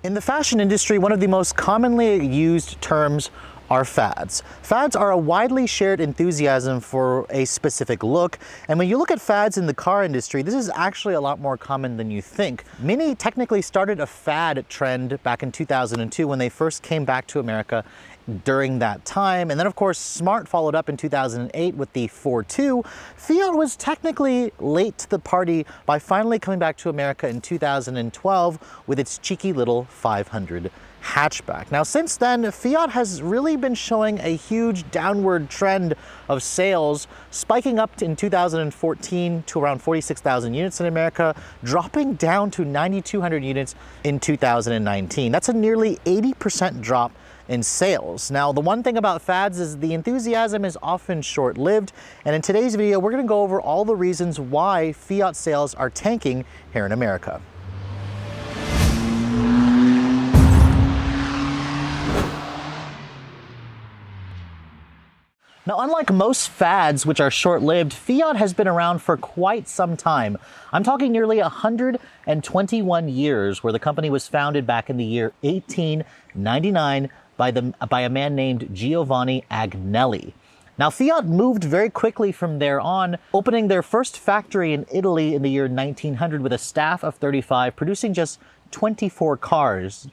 In the fashion industry, one of the most commonly used terms are fads. Fads are a widely shared enthusiasm for a specific look, and when you look at fads in the car industry, this is actually a lot more common than you think. Mini technically started a fad trend back in 2002 when they first came back to America during that time, and then of course Smart followed up in 2008 with the 4.2. Fiat was technically late to the party by finally coming back to America in 2012 with its cheeky little 500 hatchback. Now since then, Fiat has really been showing a huge downward trend of sales, spiking up in 2014 to around 46,000 units in America, dropping down to 9,200 units in 2019. That's a nearly 80% drop in sales. Now, the one thing about fads is the enthusiasm is often short-lived, and in today's video, we're gonna go over all the reasons why Fiat sales are tanking here in America. Now, unlike most fads, which are short-lived, Fiat has been around for quite some time. I'm talking nearly 121 years, where the company was founded back in the year 1899 by a man named Giovanni Agnelli. Now, Fiat moved very quickly from there on, opening their first factory in Italy in the year 1900 with a staff of 35, producing just 24 cars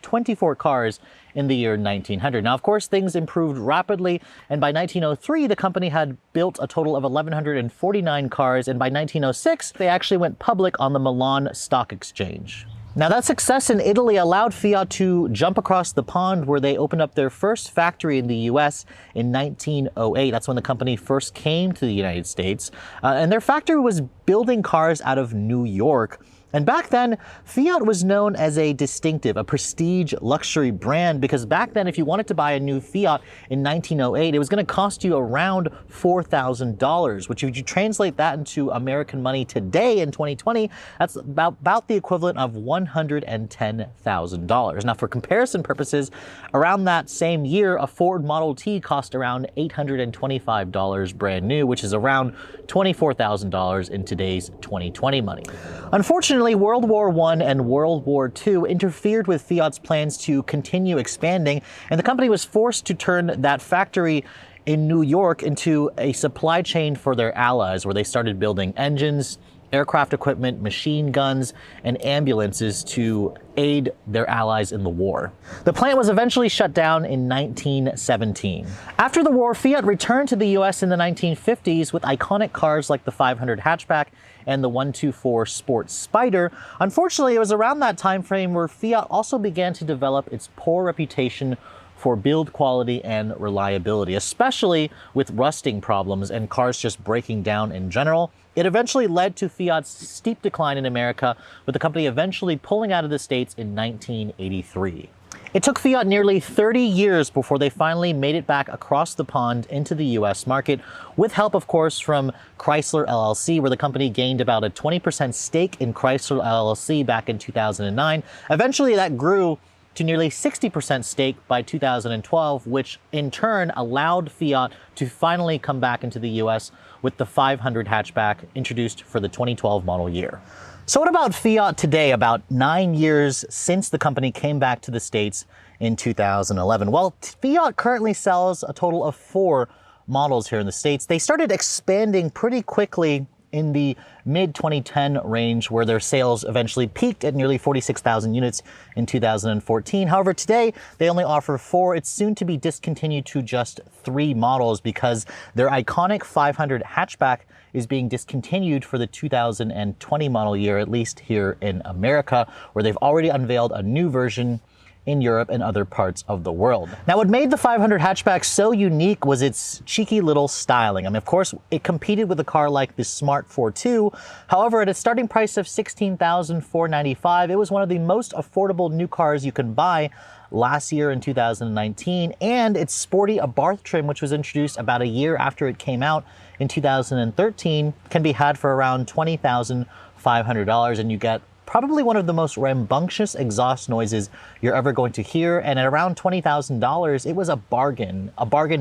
in the year 1900. Now, of course, things improved rapidly, and by 1903, the company had built a total of 1,149 cars, and by 1906, they actually went public on the Milan Stock Exchange. Now, that success in Italy allowed Fiat to jump across the pond, where they opened up their first factory in the US in 1908. That's when the company first came to the United States. And their factory was building cars out of New York. And back then, Fiat was known as a distinctive, a prestige luxury brand, because back then, if you wanted to buy a new Fiat in 1908, it was going to cost you around $4,000, which if you translate that into American money today in 2020, that's about the equivalent of $110,000. Now, for comparison purposes, around that same year, a Ford Model T cost around $825 brand new, which is around $24,000 in today's 2020 money. Unfortunately, World War I and World War II interfered with Fiat's plans to continue expanding, and the company was forced to turn that factory in New York into a supply chain for their allies, where they started building engines, aircraft equipment, machine guns, and ambulances to aid their allies in the war. The plant was eventually shut down in 1917. After the war, Fiat returned to the US in the 1950s with iconic cars like the 500 hatchback and the 124 Sport Spider. Unfortunately, it was around that time frame where Fiat also began to develop its poor reputation for build quality and reliability, especially with rusting problems and cars just breaking down in general. It eventually led to Fiat's steep decline in America, with the company eventually pulling out of the States in 1983. It took Fiat nearly 30 years before they finally made it back across the pond into the US market, with help, of course, from Chrysler LLC, where the company gained about a 20% stake in Chrysler LLC back in 2009. Eventually, that grew to nearly 60% stake by 2012, which in turn allowed Fiat to finally come back into the US with the 500 hatchback introduced for the 2012 model year. So what about Fiat today, about 9 years since the company came back to the States in 2011? Well, Fiat currently sells a total of 4 models here in the States. They started expanding pretty quickly in the mid-2010 range, where their sales eventually peaked at nearly 46,000 units in 2014. However, today they only offer 4. It's soon to be discontinued to just 3 models, because their iconic 500 hatchback is being discontinued for the 2020 model year, at least here in America, where they've already unveiled a new version in Europe and other parts of the world. Now, what made the 500 hatchback so unique was its cheeky little styling. I mean, of course, it competed with a car like the Smart 4.2. However, at a starting price of $16,495, it was one of the most affordable new cars you can buy last year in 2019, and it's sporty Abarth trim, which was introduced about a year after it came out in 2013, can be had for around $20,500, and you get probably one of the most rambunctious exhaust noises you're ever going to hear. And at around $20,000, it was a bargain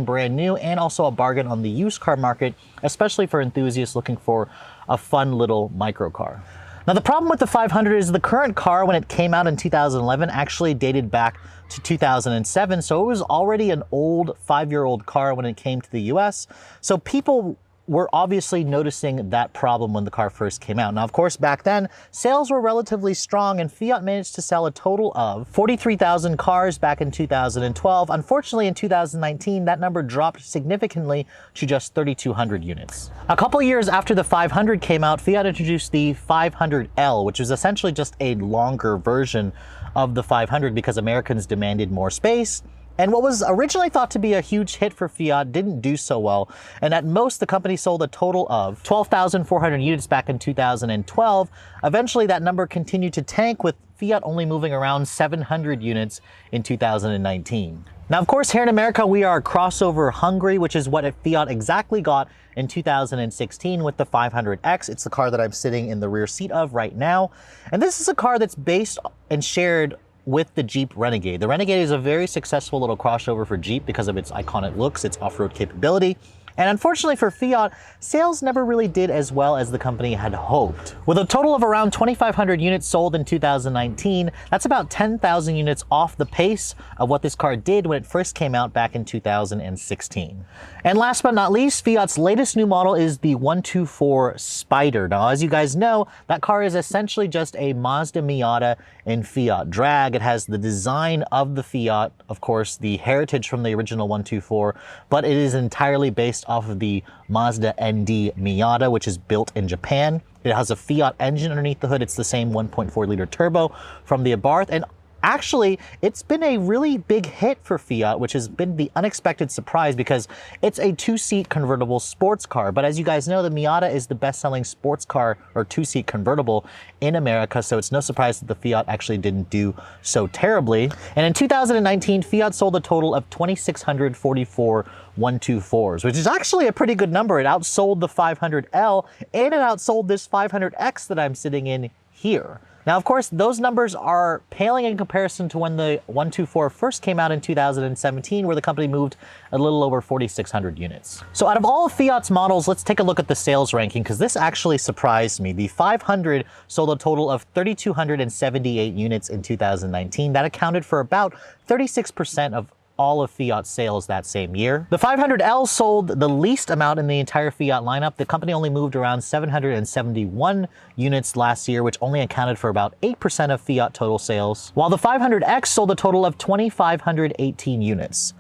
brand new, and also a bargain on the used car market, especially for enthusiasts looking for a fun little microcar. Now, the problem with the 500 is the current car, when it came out in 2011, actually dated back to 2007. So it was already an old 5-year-old car when it came to the US. So people were obviously noticing that problem when the car first came out. Now, of course, back then, sales were relatively strong, and Fiat managed to sell a total of 43,000 cars back in 2012. Unfortunately, in 2019, that number dropped significantly to just 3,200 units. A couple years after the 500 came out, Fiat introduced the 500L, which was essentially just a longer version of the 500 because Americans demanded more space. And what was originally thought to be a huge hit for Fiat didn't do so well. And at most, the company sold a total of 12,400 units back in 2012. Eventually, that number continued to tank, with Fiat only moving around 700 units in 2019. Now, of course, here in America, we are crossover hungry, which is what Fiat exactly got in 2016 with the 500X. It's the car that I'm sitting in the rear seat of right now. And this is a car that's based and shared with the Jeep Renegade. The Renegade is a very successful little crossover for Jeep because of its iconic looks, its off-road capability. And unfortunately for Fiat, sales never really did as well as the company had hoped. With a total of around 2,500 units sold in 2019, that's about 10,000 units off the pace of what this car did when it first came out back in 2016. And last but not least, Fiat's latest new model is the 124 Spider. Now, as you guys know, that car is essentially just a Mazda Miata in Fiat drag. It has the design of the Fiat, of course, the heritage from the original 124, but it is entirely based off of the Mazda ND Miata, which is built in Japan. It has a Fiat engine underneath the hood. It's the same 1.4 liter turbo from the Abarth. And actually, it's been a really big hit for Fiat, which has been the unexpected surprise because it's a 2-seat convertible sports car. But as you guys know, the Miata is the best-selling sports car or 2-seat convertible in America, so it's no surprise that the Fiat actually didn't do so terribly. And in 2019, Fiat sold a total of 2,644 124s, which is actually a pretty good number. It outsold the 500L and it outsold this 500X that I'm sitting in here. Now, of course, those numbers are paling in comparison to when the 124 first came out in 2017, where the company moved a little over 4,600 units. So out of all of Fiat's models, let's take a look at the sales ranking, because this actually surprised me. The 500 sold a total of 3,278 units in 2019. That accounted for about 36% of all of Fiat's sales that same year. The 500L sold the least amount in the entire Fiat lineup. The company only moved around 771 units last year, which only accounted for about 8% of Fiat total sales, while the 500X sold a total of 2,518 units.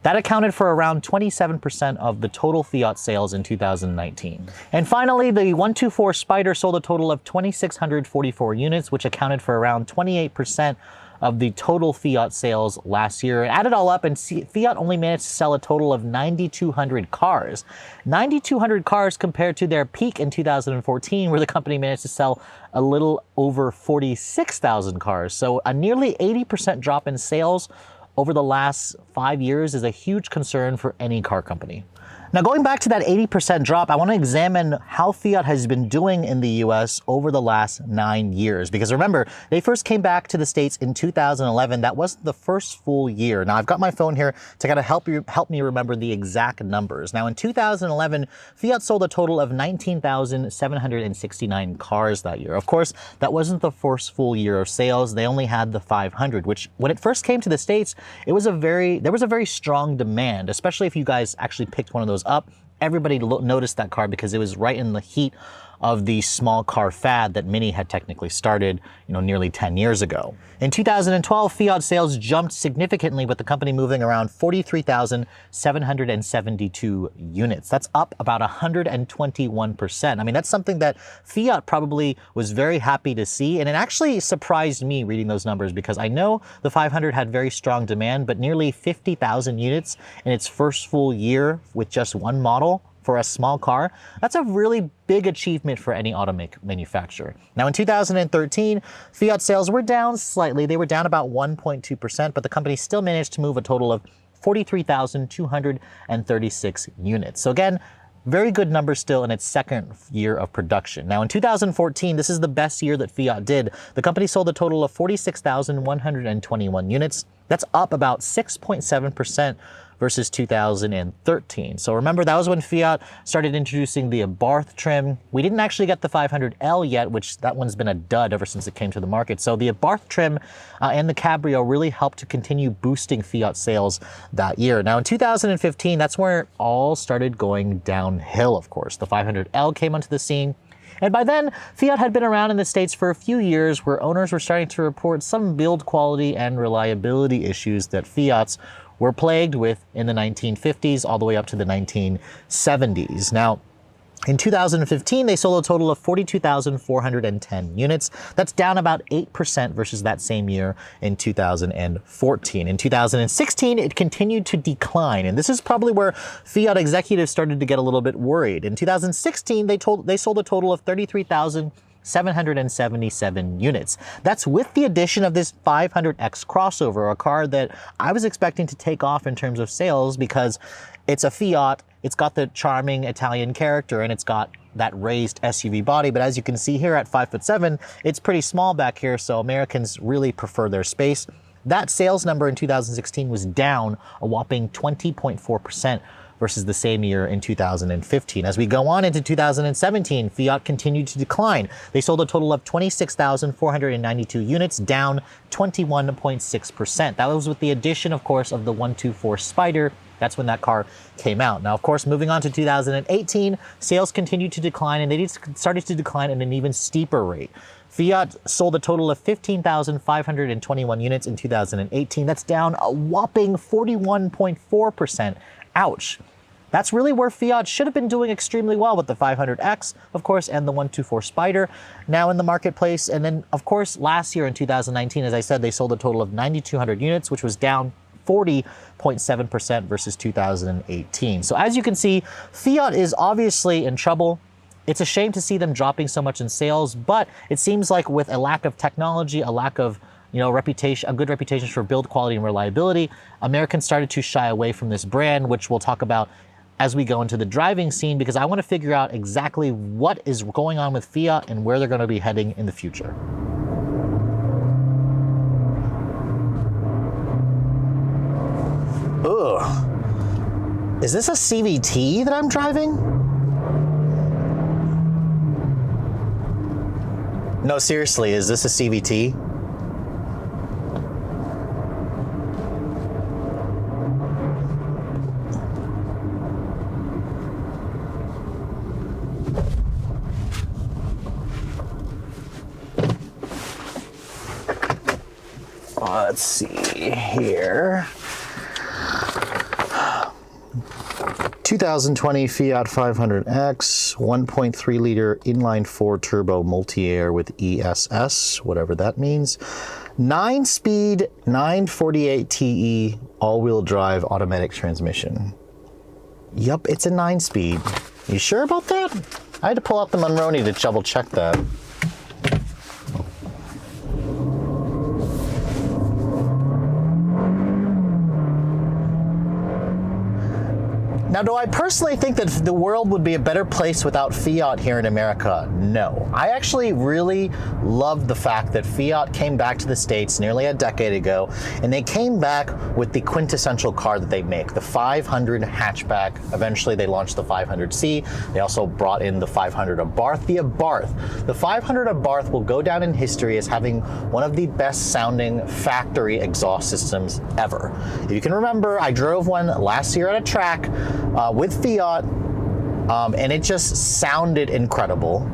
That accounted for around 27% of the total Fiat sales in 2019. And finally, the 124 Spider sold a total of 2,644 units, which accounted for around 28% of the total Fiat sales last year. Add it all up, and Fiat only managed to sell a total of 9,200 cars. 9,200 cars compared to their peak in 2014, where the company managed to sell a little over 46,000 cars. So a nearly 80% drop in sales over the last 5 years is a huge concern for any car company. Now, going back to that 80% drop, I want to examine how Fiat has been doing in the US over the last 9 years. Because remember, they first came back to the States in 2011. That wasn't the first full year. Now, I've got my phone here to kind of help me remember the exact numbers. Now, in 2011, Fiat sold a total of 19,769 cars that year. Of course, that wasn't the first full year of sales. They only had the 500, which when it first came to the States, there was a very strong demand, especially if you guys actually picked one of those up. Everybody noticed that car because it was right in the heat of the small car fad that Mini had technically started, nearly 10 years ago. In 2012, Fiat sales jumped significantly, with the company moving around 43,772 units. That's up about 121%. I mean, that's something that Fiat probably was very happy to see, and it actually surprised me reading those numbers because I know the 500 had very strong demand, but nearly 50,000 units in its first full year with just one model for a small car, that's a really big achievement for any auto manufacturer. Now, in 2013, Fiat sales were down slightly. They were down about 1.2%, but the company still managed to move a total of 43,236 units. So again, very good number still in its second year of production. Now, in 2014, this is the best year that Fiat did. The company sold a total of 46,121 units. That's up about 6.7% versus 2013. So remember, that was when Fiat started introducing the Abarth trim. We didn't actually get the 500L yet, which that one's been a dud ever since it came to the market. So the Abarth trim and the Cabrio really helped to continue boosting Fiat sales that year. Now in 2015, that's where it all started going downhill, of course. The 500L came onto the scene. And by then, Fiat had been around in the States for a few years, where owners were starting to report some build quality and reliability issues that Fiats were plagued with in the 1950s all the way up to the 1970s. Now, in 2015, they sold a total of 42,410 units. That's down about 8% versus that same year in 2014. In 2016, it continued to decline, and this is probably where Fiat executives started to get a little bit worried. In 2016, they sold a total of 33,777 units. That's with the addition of this 500X crossover, a car that I was expecting to take off in terms of sales because it's a Fiat, it's got the charming Italian character, and it's got that raised SUV body. But as you can see here at 5'7", it's pretty small back here, so Americans really prefer their space. That sales number in 2016 was down a whopping 20.4% versus the same year in 2015. As we go on into 2017, Fiat continued to decline. They sold a total of 26,492 units, down 21.6%. That was with the addition, of course, of the 124 Spider. That's when that car came out. Now, of course, moving on to 2018, sales continued to decline, and they started to decline at an even steeper rate. Fiat sold a total of 15,521 units in 2018. That's down a whopping 41.4%. Ouch. That's really where Fiat should have been doing extremely well, with the 500X, of course, and the 124 Spider now in the marketplace. And then, of course, last year in 2019, as I said, they sold a total of 9,200 units, which was down 40.7% versus 2018. So as you can see, Fiat is obviously in trouble. It's a shame to see them dropping so much in sales, but it seems like with a lack of technology, a lack of reputation, a good reputation for build quality and reliability, Americans started to shy away from this brand, which we'll talk about as we go into the driving scene, because I want to figure out exactly what is going on with Fiat and where they're going to be heading in the future. Ugh. Is this a CVT that I'm driving? No, seriously, is this a CVT? Let's see here. 2020 Fiat 500X, 1.3 liter inline 4 turbo multi-air with ESS, whatever that means. 9-speed 948 TE all-wheel drive automatic transmission. Yup, it's a 9-speed. You sure about that? I had to pull out the Monroney to double check that. Now, do I personally think that the world would be a better place without Fiat here in America? No. I actually really love the fact that Fiat came back to the States nearly a decade ago, and they came back with the quintessential car that they make, the 500 hatchback. Eventually, they launched the 500C. They also brought in the 500 Abarth. The Abarth. The 500 Abarth will go down in history as having one of the best sounding factory exhaust systems ever. If you can remember, I drove one last year at a track with Fiat, and it just sounded incredible.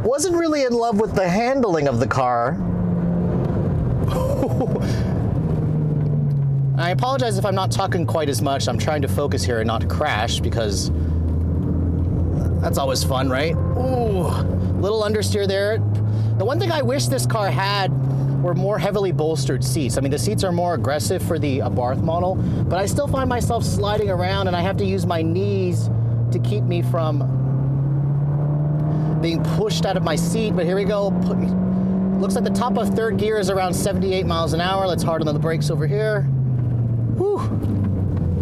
Wasn't really in love with the handling of the car. I apologize if I'm not talking quite as much. I'm trying to focus here and not crash, because that's always fun, right? Ooh, little understeer there. The one thing I wish this car had were more heavily bolstered seats. I mean, the seats are more aggressive for the Abarth model, but I still find myself sliding around and I have to use my knees to keep me from being pushed out of my seat. But here we go. Looks like the top of third gear is around 78 miles an hour. Let's harden on the brakes over here. Whew.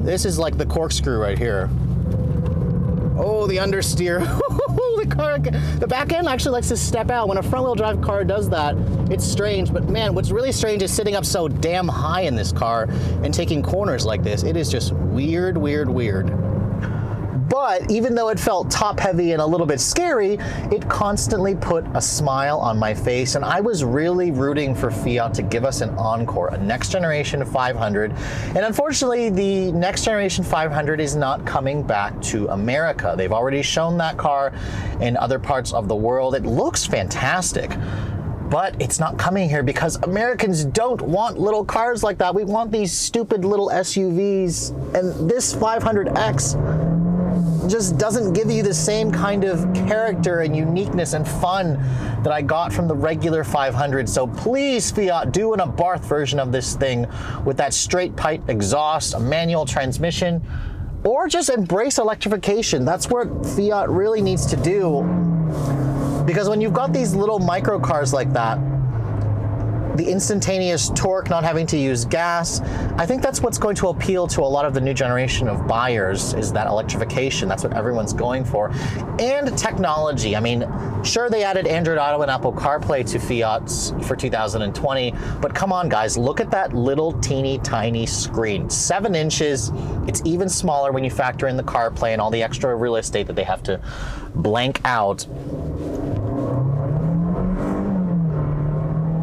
This is like the corkscrew right here. Oh, the understeer. The back end actually likes to step out. When a front wheel drive car does that, it's strange. But man, what's really strange is sitting up so damn high in this car and taking corners like this. It is just weird, weird, weird. But even though it felt top heavy and a little bit scary, it constantly put a smile on my face, and I was really rooting for Fiat to give us an encore, a next generation 500. And unfortunately, the next generation 500 is not coming back to America. They've already shown that car in other parts of the world. It looks fantastic, but it's not coming here because Americans don't want little cars like that. We want these stupid little SUVs, and this 500X just doesn't give you the same kind of character and uniqueness and fun that I got from the regular 500. So please, Fiat, do an Abarth version of this thing with that straight pipe exhaust, a manual transmission, or just embrace electrification. That's what Fiat really needs to do, because when you've got these little micro cars like that, the instantaneous torque, not having to use gas, I think that's what's going to appeal to a lot of the new generation of buyers, is that electrification. That's what everyone's going for. And technology. I mean, sure, they added Android Auto and Apple CarPlay to Fiat's for 2020, but come on, guys, look at that little teeny tiny screen. 7 inches. It's even smaller when you factor in the CarPlay and all the extra real estate that they have to blank out.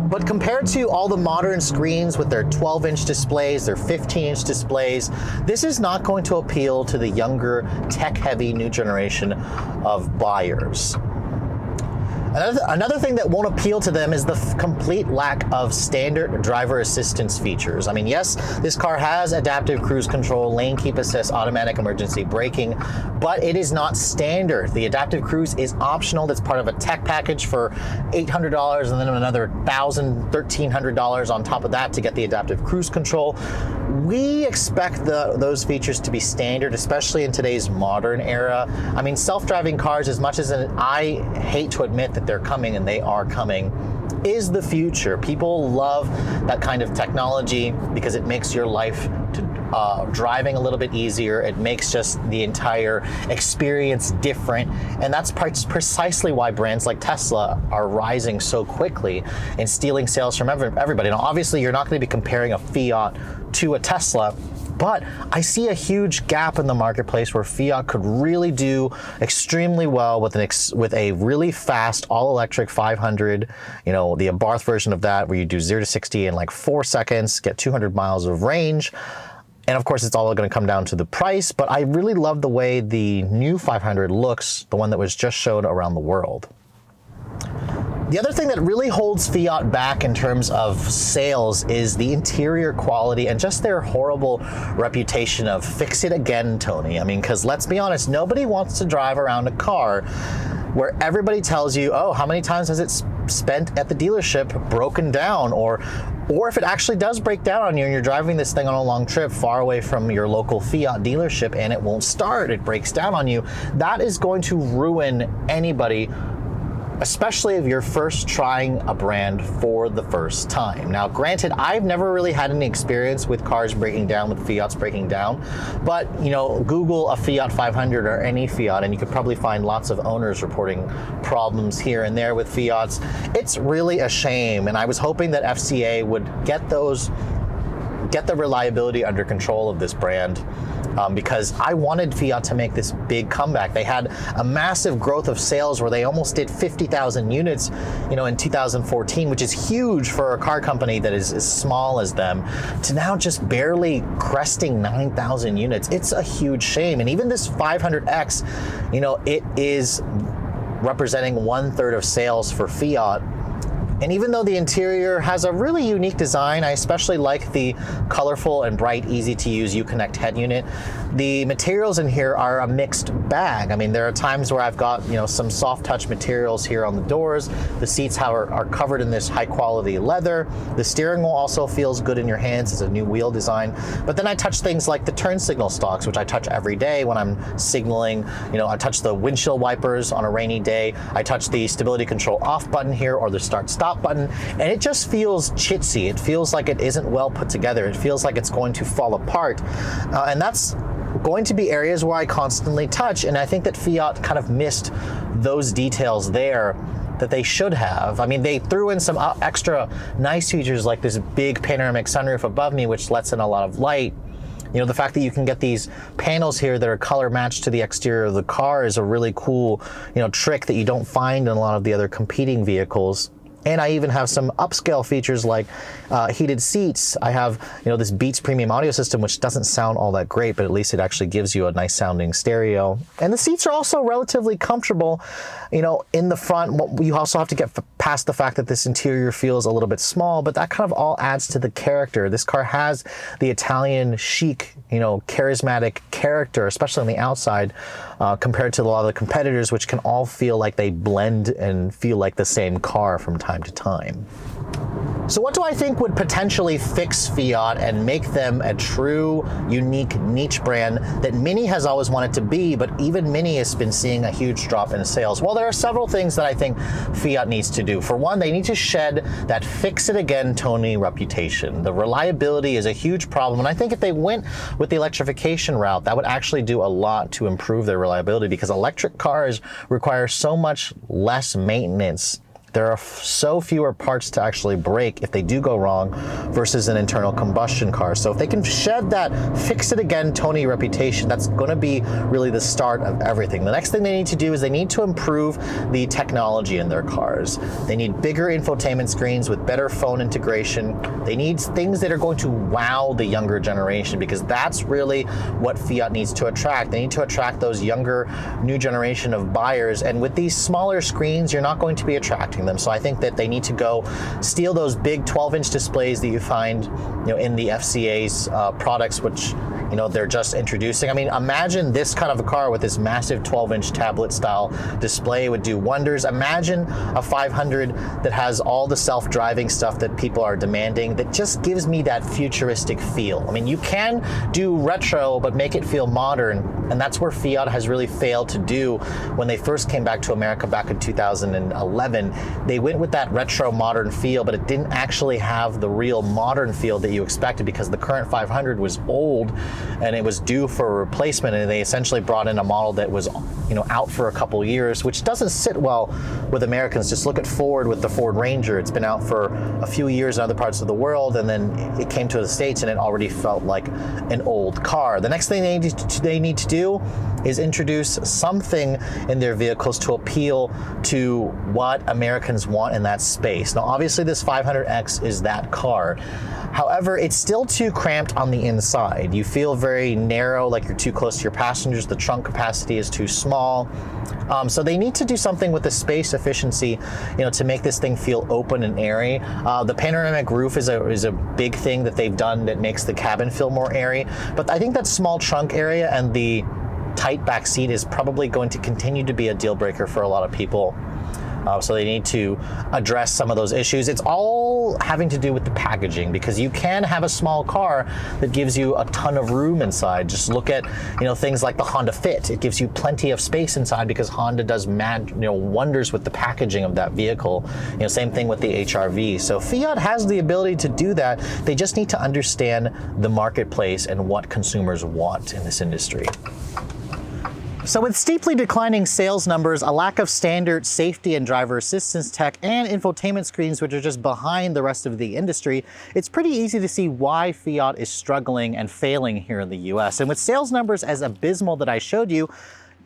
But compared to all the modern screens with their 12-inch displays, their 15-inch displays, this is not going to appeal to the younger, tech-heavy new generation of buyers. Another thing that won't appeal to them is the complete lack of standard driver assistance features. I mean, yes, this car has adaptive cruise control, lane keep assist, automatic emergency braking, but it is not standard. The adaptive cruise is optional. That's part of a tech package for $800 and then another $1,000, $1,300 on top of that to get the adaptive cruise control. We expect those features to be standard, especially in today's modern era. I mean, self-driving cars, as much as I hate to admit that they're coming, and they are coming, is the future. People love that kind of technology because it makes your life driving a little bit easier. It makes just the entire experience different, and that's precisely why brands like Tesla are rising so quickly and stealing sales from everybody. Now, obviously, you're not going to be comparing a Fiat to a Tesla, but I see a huge gap in the marketplace where Fiat could really do extremely well with a really fast all-electric 500, the Abarth version of that, where you do 0 to 60 in like 4 seconds, get 200 miles of range. And of course, it's all going to come down to the price, but I really love the way the new 500 looks, the one that was just showed around the world. The other thing that really holds Fiat back in terms of sales is the interior quality and just their horrible reputation of fix it again, Tony. I mean, because let's be honest, nobody wants to drive around a car where everybody tells you, oh, how many times has it spent at the dealership broken down? Or if it actually does break down on you and you're driving this thing on a long trip far away from your local Fiat dealership and it won't start, it breaks down on you, that is going to ruin anybody, especially if you're first trying a brand for the first time. Now, granted, I've never really had any experience with cars breaking down, with Fiats breaking down, but Google a Fiat 500 or any Fiat, and you could probably find lots of owners reporting problems here and there with Fiats. It's really a shame, and I was hoping that FCA would get the reliability under control of this brand. Because I wanted Fiat to make this big comeback. They had a massive growth of sales where they almost did 50,000 units, in 2014, which is huge for a car company that is as small as them, to now just barely cresting 9,000 units. It's a huge shame. And even this 500X, it is representing 1/3 of sales for Fiat. And even though the interior has a really unique design, I especially like the colorful and bright, easy to use Uconnect head unit. The materials in here are a mixed bag. I mean, there are times where I've got, some soft touch materials here on the doors. The seats are covered in this high quality leather. The steering wheel also feels good in your hands. It's a new wheel design. But then I touch things like the turn signal stalks, which I touch every day when I'm signaling. I touch the windshield wipers on a rainy day. I touch the stability control off button here, or the start stop button, and it just feels chitsy. It feels like it isn't well put together. It feels like it's going to fall apart. And that's going to be areas where I constantly touch, and I think that Fiat kind of missed those details there that they should have. I mean, they threw in some extra nice features like this big panoramic sunroof above me, which lets in a lot of light. The fact that you can get these panels here that are color matched to the exterior of the car is a really cool, trick that you don't find in a lot of the other competing vehicles. And I even have some upscale features like heated seats. I have, this Beats premium audio system, which doesn't sound all that great, but at least it actually gives you a nice sounding stereo. And the seats are also relatively comfortable. In the front, you also have to get past the fact that this interior feels a little bit small, but that kind of all adds to the character. This car has the Italian chic, charismatic character, especially on the outside, compared to a lot of the competitors, which can all feel like they blend and feel like the same car from time to time. So what do I think would potentially fix Fiat and make them a true, unique niche brand that Mini has always wanted to be, but even Mini has been seeing a huge drop in sales? Well, there are several things that I think Fiat needs to do. For one, they need to shed that fix-it-again Tony reputation. The reliability is a huge problem, and I think if they went with the electrification route, that would actually do a lot to improve their reliability, because electric cars require so much less maintenance. There are so fewer parts to actually break if they do go wrong versus an internal combustion car. So if they can shed that fix-it-again Tony reputation, that's going to be really the start of everything. The next thing they need to do is they need to improve the technology in their cars. They need bigger infotainment screens with better phone integration. They need things that are going to wow the younger generation, because that's really what Fiat needs to attract. They need to attract those younger, new generation of buyers. And with these smaller screens, you're not going to be attracting them. So I think that they need to go steal those big 12-inch displays that you find, in the FCA's products, which they're just introducing. I mean, imagine this kind of a car with this massive 12-inch tablet-style display would do wonders. Imagine a 500 that has all the self-driving stuff that people are demanding, that just gives me that futuristic feel. I mean, you can do retro, but make it feel modern, and that's where Fiat has really failed to do. When they first came back to America back in 2011, they went with that retro modern feel, but it didn't actually have the real modern feel that you expected, because the current 500 was old and it was due for a replacement, and they essentially brought in a model that was out for a couple years, which doesn't sit well with Americans. Just look at Ford with the Ford Ranger. It's been out for a few years in other parts of the world, and then it came to the States and it already felt like an old car. The next thing they need to do is introduce something in their vehicles to appeal to what Americans want in that space. Now, obviously this 500X is that car. However, it's still too cramped on the inside. You feel very narrow, like you're too close to your passengers. The trunk capacity is too small. So they need to do something with the space efficiency, to make this thing feel open and airy. The panoramic roof is a big thing that they've done that makes the cabin feel more airy. But I think that small trunk area and the tight back seat is probably going to continue to be a deal breaker for a lot of people. So they need to address some of those issues. It's all having to do with the packaging, because you can have a small car that gives you a ton of room inside. Just look at things like the Honda Fit. It gives you plenty of space inside because Honda does wonders with the packaging of that vehicle. Same thing with the HR-V. So Fiat has the ability to do that. They just need to understand the marketplace and what consumers want in this industry. So with steeply declining sales numbers, a lack of standard safety and driver assistance tech, and infotainment screens which are just behind the rest of the industry, it's pretty easy to see why Fiat is struggling and failing here in the US. And with sales numbers as abysmal that I showed you,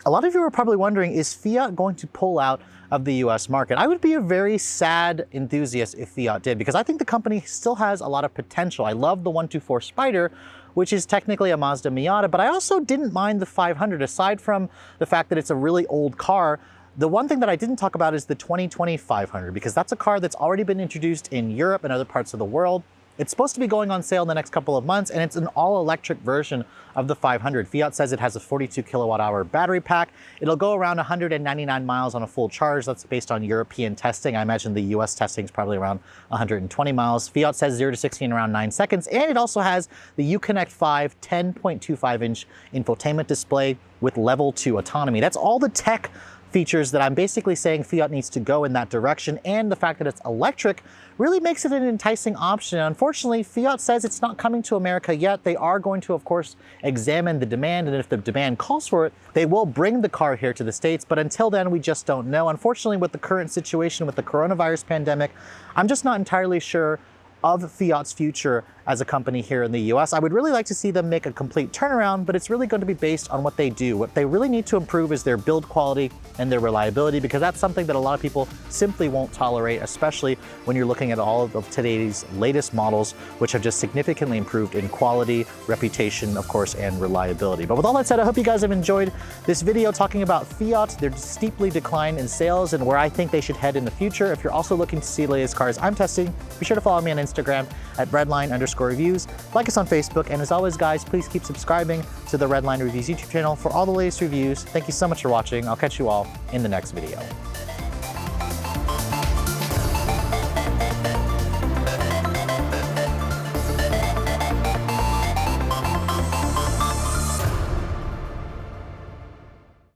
a lot of you are probably wondering, is Fiat going to pull out of the US market? I would be a very sad enthusiast if Fiat did, because I think the company still has a lot of potential. I love the 124 Spider, which is technically a Mazda Miata, but I also didn't mind the 500. Aside from the fact that it's a really old car, The one thing that I didn't talk about is the 2020 500, because that's a car that's already been introduced in Europe and other parts of the world. It's supposed to be going on sale in the next couple of months, and it's an all-electric version of the 500. Fiat says it has a 42 kilowatt-hour battery pack. It'll go around 199 miles on a full charge. That's based on European testing. I imagine the US testing is probably around 120 miles. Fiat says 0 to 60 in around 9 seconds, and it also has the Uconnect 5 10.25-inch infotainment display with level 2 autonomy. That's all the tech features that I'm basically saying Fiat needs to go in that direction, and the fact that it's electric really makes it an enticing option. Unfortunately, Fiat says it's not coming to America yet. They are going to, of course, examine the demand, and if the demand calls for it, they will bring the car here to the States, but until then, we just don't know. Unfortunately, with the current situation with the coronavirus pandemic, I'm just not entirely sure of Fiat's future as a company here in the US. I would really like to see them make a complete turnaround, but it's really going to be based on what they do. What they really need to improve is their build quality and their reliability, because that's something that a lot of people simply won't tolerate, especially when you're looking at all of today's latest models, which have just significantly improved in quality, reputation, of course, and reliability. But with all that said, I hope you guys have enjoyed this video talking about Fiat, their steeply decline in sales, and where I think they should head in the future. If you're also looking to see the latest cars I'm testing, be sure to follow me on Instagram at Redline_reviews. Like us on Facebook, and as always, guys, please keep subscribing to the Redline Reviews YouTube channel for all the latest reviews. Thank you so much for watching. I'll catch you all in the next video.